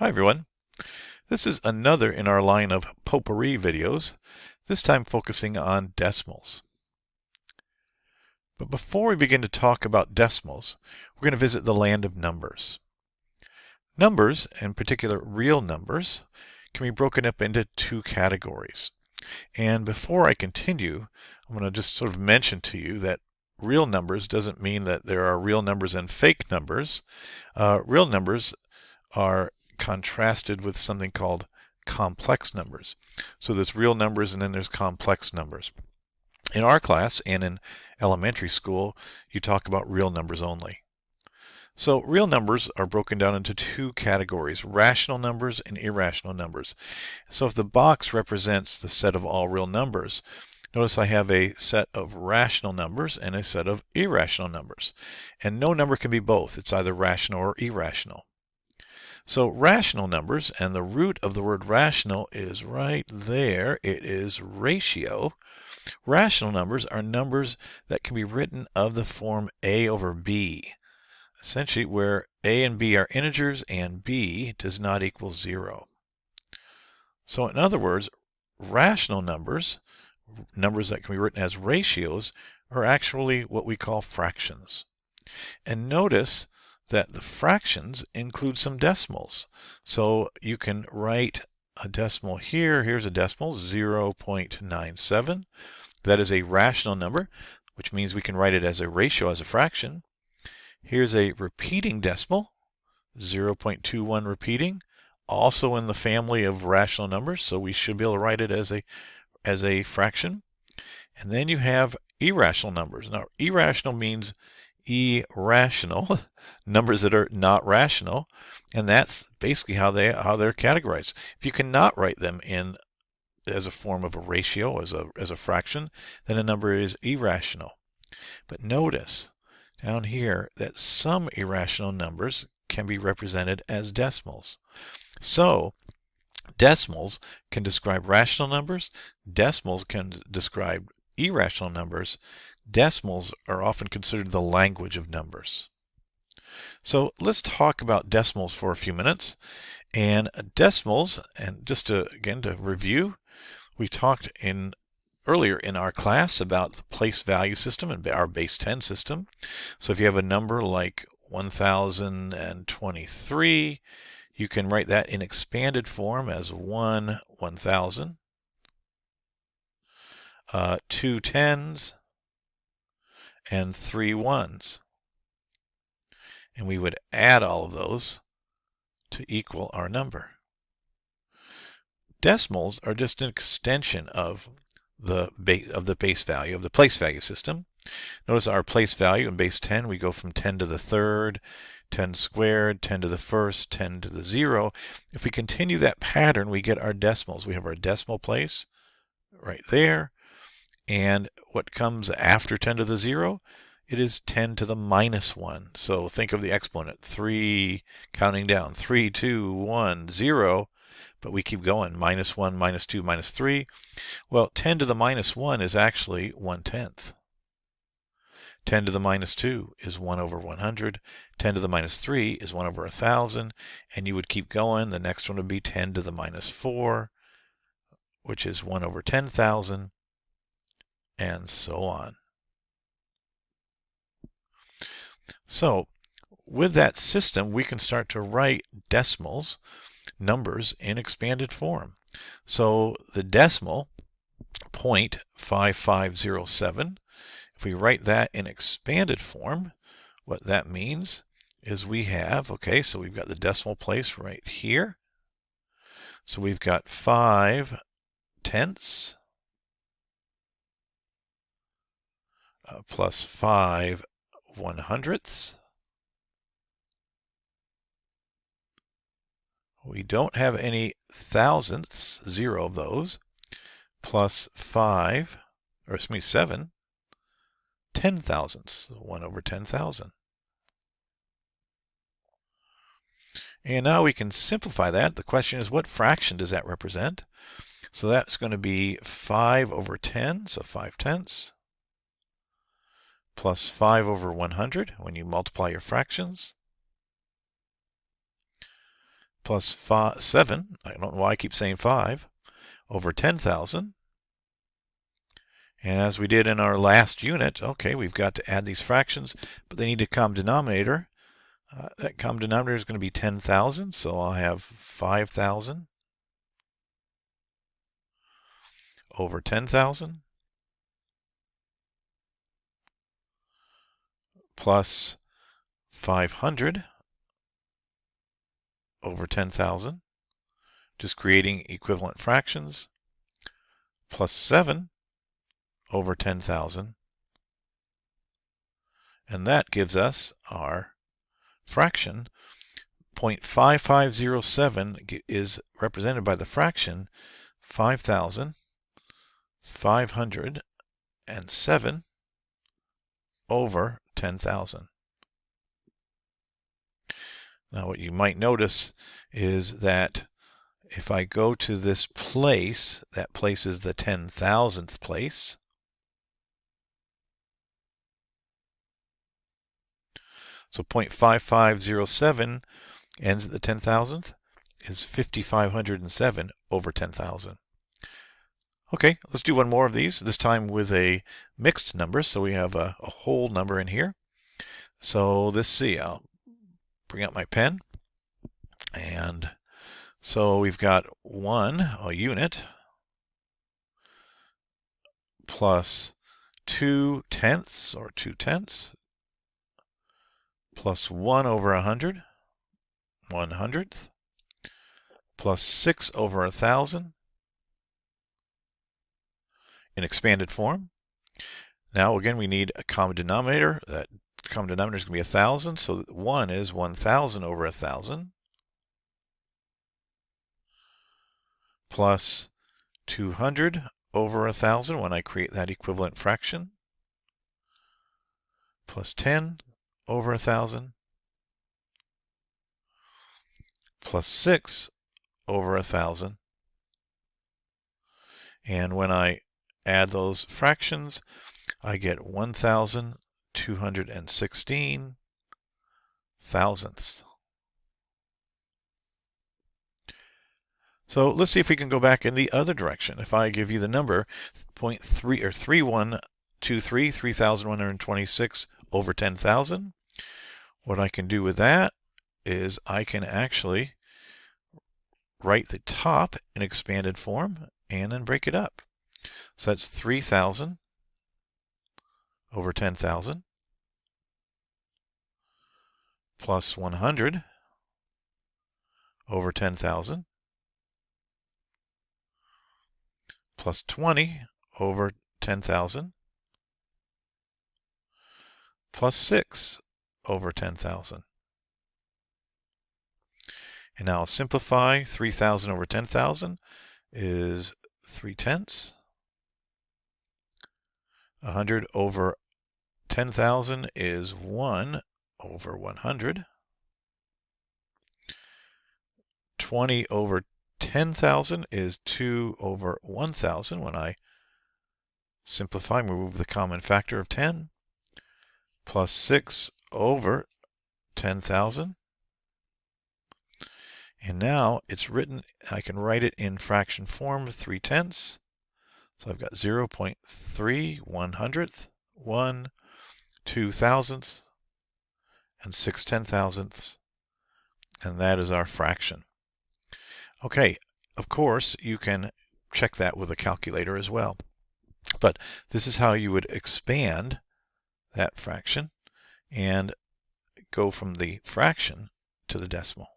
Hi everyone. This is another in our line of Potpourri videos, this time focusing on decimals. But before we begin to talk about decimals, we're going to visit the land of numbers. Numbers, in particular real numbers, can be broken up into two categories. And before I continue, I'm going to just sort of mention to you that real numbers doesn't mean that there are real numbers and fake numbers. Real numbers are contrasted with something called complex numbers. So there's real numbers and then there's complex numbers. In our class and in elementary school, you talk about real numbers only. So real numbers are broken down into two categories, rational numbers and irrational numbers. So if the box represents the set of all real numbers, notice I have a set of rational numbers and a set of irrational numbers. And no number can be both. It's either rational or irrational. So rational numbers, and the root of the word rational is right there. It is ratio. Rational numbers are numbers that can be written of the form a over b, essentially where a and b are integers and b does not equal 0. So in other words, rational numbers, numbers that can be written as ratios, are actually what we call fractions. And notice that the fractions include some decimals. So you can write a decimal here. Here's a decimal, 0.97. That is a rational number, which means we can write it as a ratio, as a fraction. Here's a repeating decimal, 0.21 repeating, also in the family of rational numbers, so we should be able to write it as a fraction. And then you have irrational numbers. Now, irrational means irrational, numbers that are not rational, and that's basically how they're categorized. If you cannot write them in as a form of a ratio, as a fraction, then a number is irrational. But notice down here that some irrational numbers can be represented as decimals. So decimals can describe rational numbers, decimals can describe irrational numbers. Decimals are often considered the language of numbers. So let's talk about decimals for a few minutes. And decimals, and just again to review, we talked earlier in our class about the place value system and our base 10 system. So if you have a number like 1023, you can write that in expanded form as 1000, 2 tens, and 3 ones. And we would add all of those to equal our number. Decimals are just an extension of the base value, of the place value system. Notice our place value in base 10, we go from 10 to the third, 10 squared, 10 to the first, 10 to the 0. If we continue that pattern, we get our decimals. We have our decimal place right there. And what comes after 10 to the 0? It is 10 to the minus 1. So think of the exponent, 3, counting down, 3, 2, 1, 0. But we keep going, minus 1, minus 2, minus 3. Well, 10 to the minus 1 is actually 1/10. 10 to the minus 2 is 1 over 100. 10 to the minus 3 is 1 over 1,000. And you would keep going. The next one would be 10 to the minus 4, which is 1 over 10,000, and so on. So with that system, we can start to write decimals, numbers, in expanded form. So the decimal, 0.5507, if we write that in expanded form, what that means is we have, okay, so we've got the decimal place right here. So we've got 5 tenths plus 5 100ths. We don't have any thousandths, 0 of those, plus 7 10,000ths, 1 over 10,000. And now we can simplify that. The question is, what fraction does that represent? So that's going to be 5 over 10, so 5 tenths, plus 5 over 100 when you multiply your fractions, plus 7, I don't know why I keep saying 5, over 10,000. And as we did in our last unit, okay, we've got to add these fractions, but they need a common denominator. That common denominator is going to be 10,000, so I'll have 5,000 over 10,000 plus 500 over 10,000, just creating equivalent fractions, plus 7 over 10,000, and that gives us our fraction. 0.5507 is represented by the fraction 5,507 over 10,000. Now what you might notice is that if I go to this place, that place is the 10,000th place. So 0.5507 ends at the 10,000th is 5,507 over 10,000. Okay, let's do one more of these, this time with a mixed number, so we have a whole number in here. So let's see, I'll bring out my pen. And so we've got a unit, plus 2/10 or 2/10, plus 1 over 100, 1/100th, plus 6 over 1,000 in expanded form. Now again we need a common denominator. That common denominator is going to be 1,000, so 1 is 1,000 over 1,000, plus 200 over 1,000 when I create that equivalent fraction, plus 10 over 1,000, plus 6 over 1,000. And when I add those fractions, I get 1,216 thousandths. So let's see if we can go back in the other direction. If I give you the number 0.3 or 3123, 3,126 over 10,000, what I can do with that is I can actually write the top in expanded form and then break it up. So that's 3,000 over 10,000 plus 100 over 10,000 plus 20 over 10,000 plus 6 over 10,000. And now I'll simplify. 3,000 over 10,000 is 3/10. 100 over 10,000 is 1 over 100. 20 over 10,000 is 2 over 1,000. When I simplify, remove the common factor of 10, plus 6 over 10,000. And now it's written, I can write it in fraction form, 3/10. So I've got 0.3 100th, 1 2,000ths, and 6 10,000ths. And that is our fraction. Okay, of course, you can check that with a calculator as well. But this is how you would expand that fraction and go from the fraction to the decimal.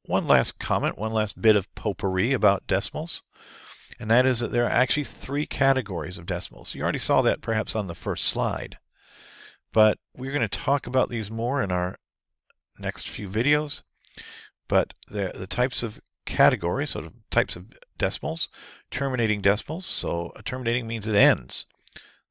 One last comment, one last bit of potpourri about decimals, and that is that there are actually 3 categories of decimals. You already saw that perhaps on the first slide, but we're going to talk about these more in our next few videos. But the types of categories, sort of types of decimals, terminating decimals. So a terminating means it ends.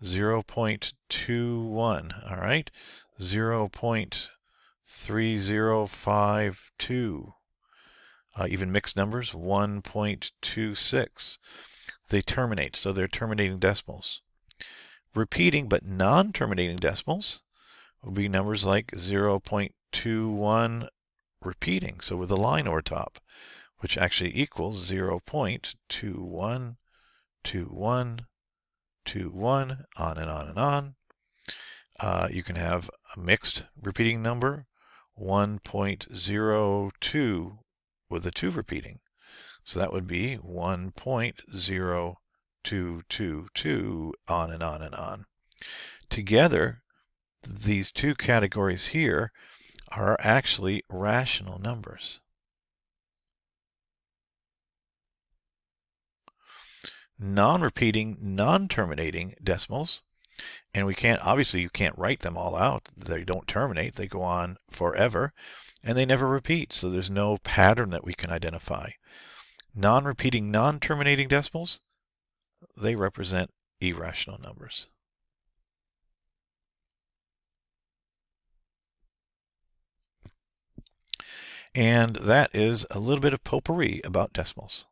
0.21, all right? 0.3052. Even mixed numbers, 1.26. They terminate, so they're terminating decimals. Repeating but non-terminating decimals will be numbers like 0.21 repeating, so with a line over top, which actually equals 0.212121, on and on and on. You can have a mixed repeating number, 1.02 with a 2 repeating. So that would be 1.0222, on and on and on. Together, these two categories here are actually rational numbers. Non-repeating, non-terminating decimals, and obviously you can't write them all out. They don't terminate, they go on forever, and they never repeat, so there's no pattern that we can identify. Non-repeating, non-terminating decimals, they represent irrational numbers. And that is a little bit of potpourri about decimals.